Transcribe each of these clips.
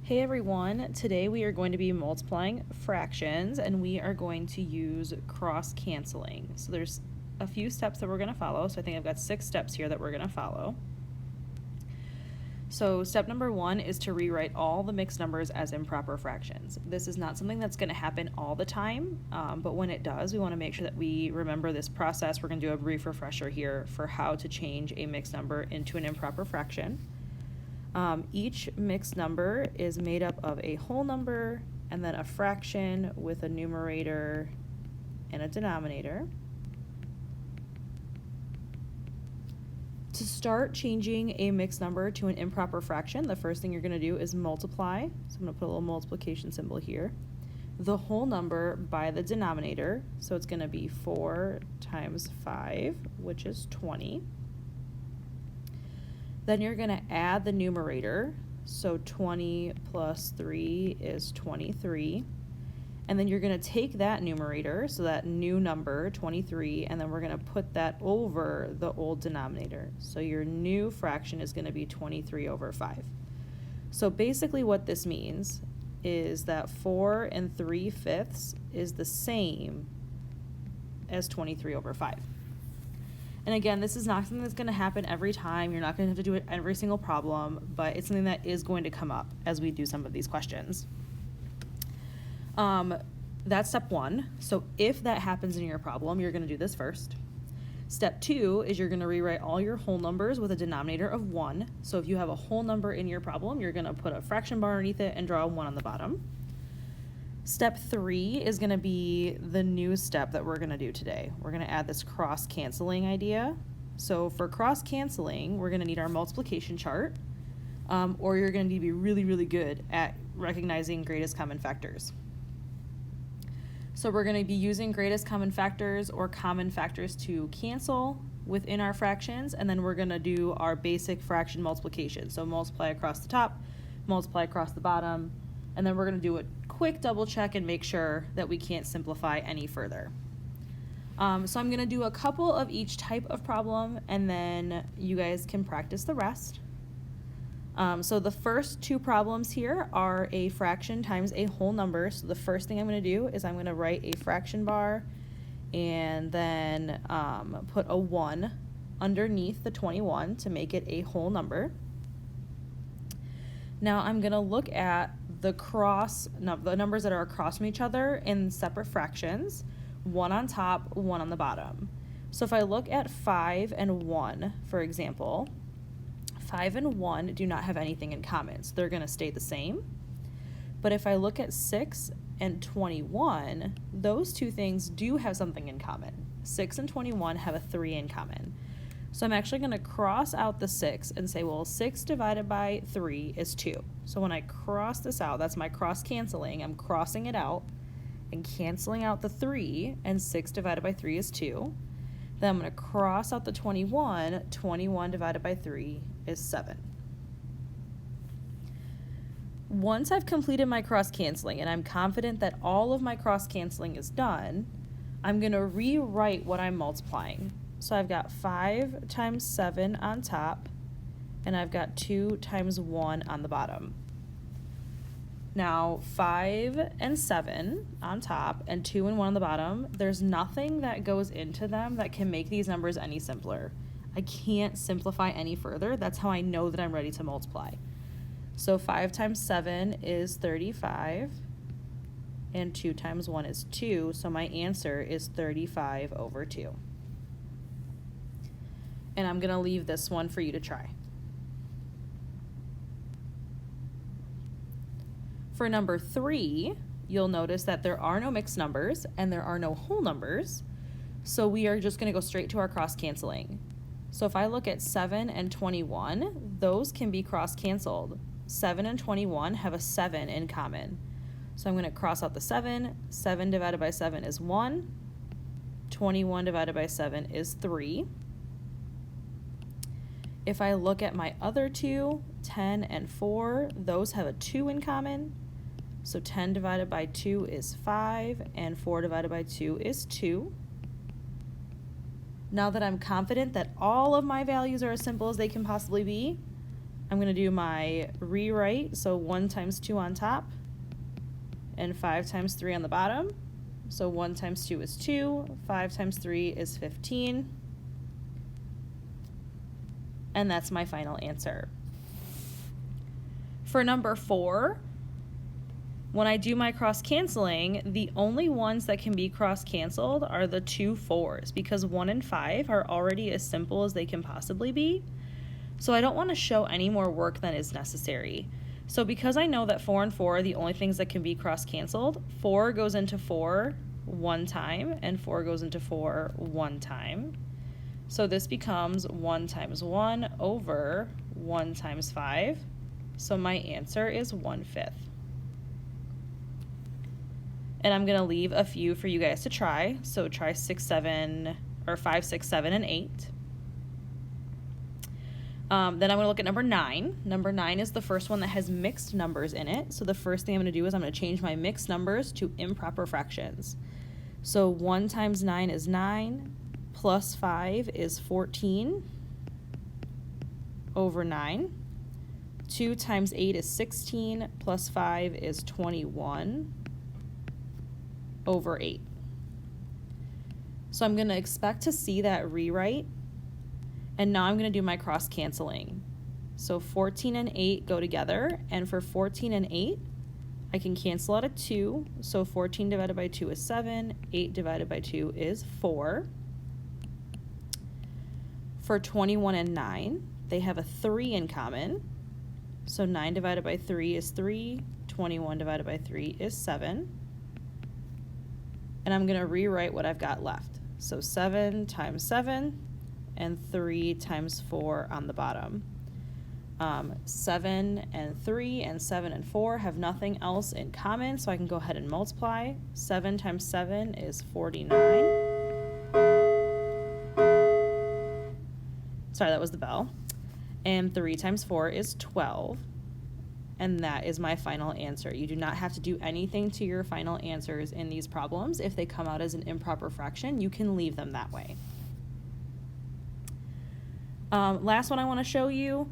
Hey everyone, today we are going to be multiplying fractions and we are going to use cross-canceling. So there's a few steps that we're going to follow. So I think I've got 6 steps here that we're going to follow. So step number 1 is to rewrite all the mixed numbers as improper fractions. This is not something that's going to happen all the time, but when it does, we want to make sure that we remember this process. We're going to do a brief refresher here for how to change a mixed number into an improper fraction. Each mixed number is made up of a whole number and then a fraction with a numerator and a denominator. To start changing a mixed number to an improper fraction, the first thing you're going to do is multiply. So I'm going to put a little multiplication symbol here. The whole number by the denominator. So it's going to be 4 times 5, which is 20. Then you're going to add the numerator, so 20 plus 3 is 23. And then you're going to take that numerator, so that new number, 23, and then we're going to put that over the old denominator. So your new fraction is going to be 23 over 5. So basically what this means is that 4 3/5 is the same as 23 over 5. And again, this is not something that's going to happen every time. You're not going to have to do it every single problem, but it's something that is going to come up as we do some of these questions. That's step 1. So if that happens in your problem, you're going to do this first. Step 2 is you're going to rewrite all your whole numbers with a denominator of 1. So if you have a whole number in your problem, you're going to put a fraction bar underneath it and draw a 1 on the bottom. Step 3 is going to be the new step that we're going to do today. We're going to add this cross-canceling idea. So for cross-canceling, we're going to need our multiplication chart, or you're going to need to be really, really good at recognizing greatest common factors. So we're going to be using greatest common factors or common factors to cancel within our fractions, and then we're going to do our basic fraction multiplication. So multiply across the top, multiply across the bottom, and then we're going to do a quick double check and make sure that we can't simplify any further. So I'm going to do a couple of each type of problem, and then you guys can practice the rest. So the first 2 problems here are a fraction times a whole number. So the first thing I'm going to do is I'm going to write a fraction bar and then put a 1 underneath the 21 to make it a whole number. Now I'm going to look at the numbers that are across from each other in separate fractions, 1 on top, 1 on the bottom. So if I look at 5 and 1, for example, 5 and 1 do not have anything in common, so they're going to stay the same. But if I look at 6 and 21, those 2 things do have something in common. 6 and 21 have a 3 in common. So I'm actually going to cross out the 6 and say, well, 6 divided by 3 is 2. So when I cross this out, that's my cross-canceling. I'm crossing it out and canceling out the 3, and 6 divided by 3 is 2. Then I'm going to cross out the 21. 21 divided by 3 is 7. Once I've completed my cross-canceling and I'm confident that all of my cross-canceling is done, I'm going to rewrite what I'm multiplying. So I've got 5 times 7 on top, and I've got 2 times 1 on the bottom. Now 5 and 7 on top and 2 and 1 on the bottom, there's nothing that goes into them that can make these numbers any simpler. I can't simplify any further. That's how I know that I'm ready to multiply. So 5 times 7 is 35, and 2 times 1 is 2, so my answer is 35 over 2. And I'm going to leave this one for you to try. For number 3, you'll notice that there are no mixed numbers and there are no whole numbers, so we are just going to go straight to our cross-canceling. So if I look at 7 and 21, those can be cross-canceled. 7 and 21 have a 7 in common. So I'm going to cross out the 7. 7 divided by 7 is 1. 21 divided by 7 is 3. If I look at my other 2, 10 and 4, those have a 2 in common. So 10 divided by 2 is 5, and 4 divided by 2 is 2. Now that I'm confident that all of my values are as simple as they can possibly be, I'm going to do my rewrite, so 1 times 2 on top, and 5 times 3 on the bottom. So 1 times 2 is 2, 5 times 3 is 15, and that's my final answer. For number 4, when I do my cross-canceling, the only ones that can be cross-canceled are the 2 4s, because 1 and 5 are already as simple as they can possibly be. So I don't want to show any more work than is necessary. So because I know that 4 and 4 are the only things that can be cross-canceled, 4 goes into 4 1 time, and 4 goes into 4 1 time. So this becomes 1 times 1 over 1 times 5. So my answer is 1/5. And I'm going to leave a few for you guys to try. So try 6, 7, or 5, 6, 7, and 8. Then I'm going to look at number 9. Number 9 is the first one that has mixed numbers in it. So the first thing I'm going to do is I'm going to change my mixed numbers to improper fractions. So 1 times 9 is 9, plus 5 is 14 over 9. 2 times 8 is 16, plus 5 is 21 over 8. So I'm going to expect to see that rewrite, and now I'm going to do my cross-canceling. So 14 and 8 go together, and for 14 and 8, I can cancel out a 2, so 14 divided by 2 is 7, 8 divided by 2 is 4. For 21 and 9, they have a 3 in common, so 9 divided by 3 is 3, 21 divided by 3 is 7. And I'm going to rewrite what I've got left. So 7 times 7 and 3 times 4 on the bottom. 7 and 3 and 7 and 4 have nothing else in common, so I can go ahead and multiply. 7 times 7 is 49. Sorry, that was the bell. And 3 times 4 is 12. And that is my final answer. You do not have to do anything to your final answers in these problems. If they come out as an improper fraction, you can leave them that way. Last one I want to show you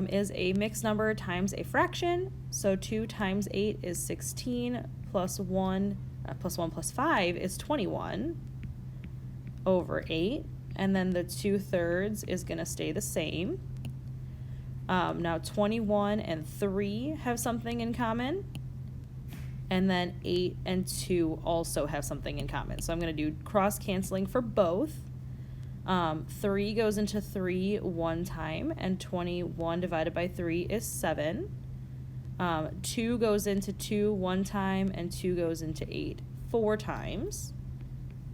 is a mixed number times a fraction. So 2 times 8 is 16, plus 1 plus 5 is 21 over 8. And then the 2/3 is going to stay the same. Now 21 and 3 have something in common, and then 8 and 2 also have something in common. So I'm going to do cross-canceling for both. 3 goes into 3 1 time, and 21 divided by 3 is 7. 2 goes into 2 1 time, and 2 goes into 8 4 times.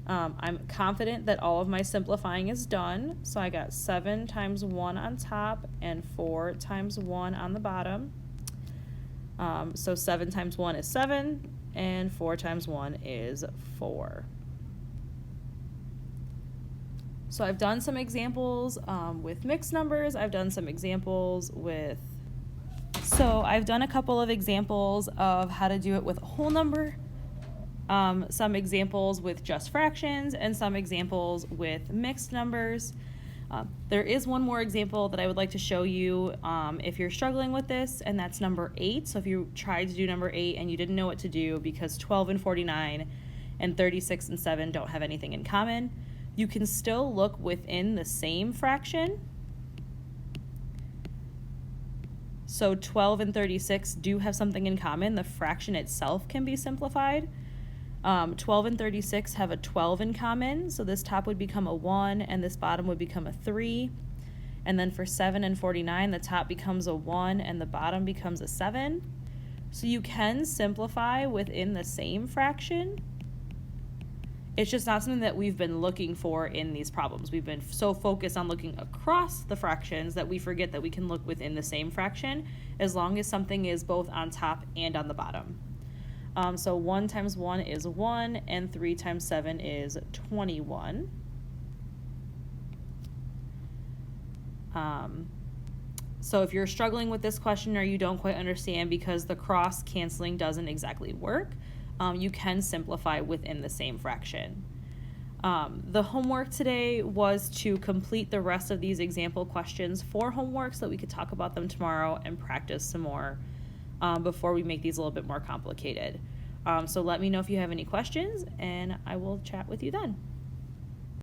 I'm confident that all of my simplifying is done, so I got 7 times 1 on top and 4 times 1 on the bottom. So 7 times 1 is 7, and 4 times 1 is 4. So I've done some examples with mixed numbers. I've done some examples with... So I've done a couple of examples of how to do it with a whole number. Some examples with just fractions, and some examples with mixed numbers. There is one more example that I would like to show you if you're struggling with this, and that's number 8. So if you tried to do number 8 and you didn't know what to do because 12 and 49 and 36 and 7 don't have anything in common, you can still look within the same fraction. So 12 and 36 do have something in common. The fraction itself can be simplified. 12 and 36 have a 12 in common, so this top would become a 1 and this bottom would become a 3. And then for 7 and 49, the top becomes a 1 and the bottom becomes a 7. So you can simplify within the same fraction. It's just not something that we've been looking for in these problems. We've been so focused on looking across the fractions that we forget that we can look within the same fraction as long as something is both on top and on the bottom. So 1 times 1 is 1, and 3 times 7 is 21. So if you're struggling with this question or you don't quite understand because the cross-canceling doesn't exactly work, you can simplify within the same fraction. The homework today was to complete the rest of these example questions for homework so that we could talk about them tomorrow and practice some more before we make these a little bit more complicated. So let me know if you have any questions, and I will chat with you then.